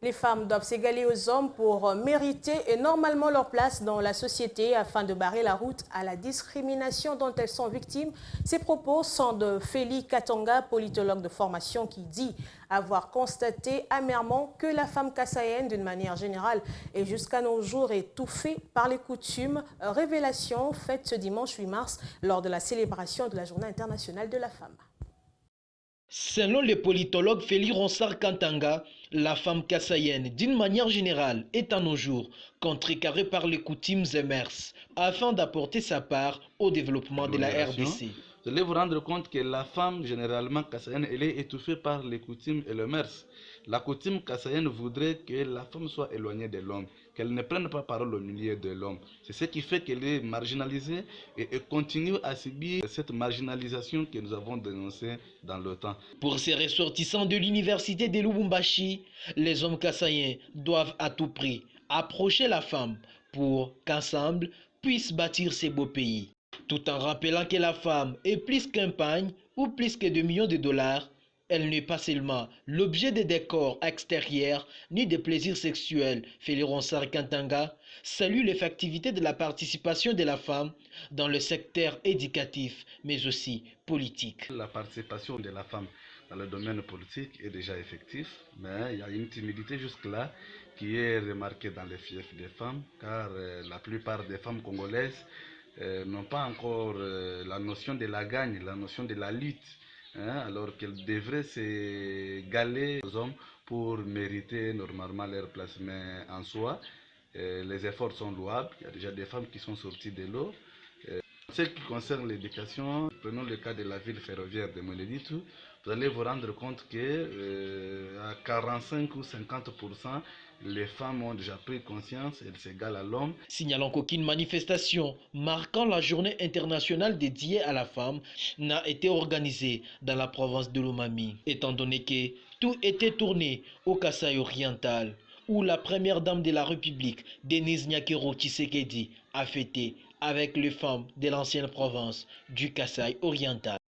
Les femmes doivent s'égaler aux hommes pour mériter et normalement leur place dans la société afin de barrer la route à la discrimination dont elles sont victimes. Ces propos sont de Félix Katanga, politologue de formation, qui dit avoir constaté amèrement que la femme kassaïenne, d'une manière générale et jusqu'à nos jours, est étouffée par les coutumes. Révélation faite ce dimanche 8 mars lors de la célébration de la Journée internationale de la femme. Selon le politologue Félix Katanga, la femme kassaïenne, d'une manière générale, est à nos jours contrecarrée par les coutumes et mœurs afin d'apporter sa part au développement de la RDC. Vous allez vous rendre compte que la femme, généralement kassaïenne, elle est étouffée par les coutumes et les mœurs. La coutume kassaïenne voudrait que la femme soit éloignée de l'homme, qu'elle ne prenne pas parole au milieu de l'homme. C'est ce qui fait qu'elle est marginalisée et continue à subir cette marginalisation que nous avons dénoncée dans le temps. Pour ces ressortissants de l'université de Lubumbashi, les hommes kassaïens doivent à tout prix approcher la femme pour qu'ensemble puissent bâtir ces beaux pays. Tout en rappelant que la femme est plus qu'un pagne ou plus que 2 millions de dollars, elle n'est pas seulement l'objet des décors extérieurs ni des plaisirs sexuels. Félix Katanga salue l'effectivité de la participation de la femme dans le secteur éducatif, mais aussi politique. La participation de la femme dans le domaine politique est déjà effective, mais il y a une timidité jusque-là qui est remarquée dans les fiefs des femmes, car la plupart des femmes congolaises n'ont pas encore la notion de la gagne, la notion de la lutte, alors qu'elles devraient s'égaler aux hommes pour mériter normalement leur placement en soi. Les efforts sont louables, il y a déjà des femmes qui sont sorties de l'eau. Ce qui concerne l'éducation, prenons le cas de la ville ferroviaire de Mweneditu, vous allez vous rendre compte que à 45 ou 50%, les femmes ont déjà pris conscience, elles s'égalent à l'homme. Signalons qu'aucune manifestation marquant la journée internationale dédiée à la femme n'a été organisée dans la province de Lomami, étant donné que tout était tourné au Kasaï oriental, où la première dame de la République, Denise Nyakero Tshisekedi, a fêté avec les femmes de l'ancienne province du Kasaï oriental.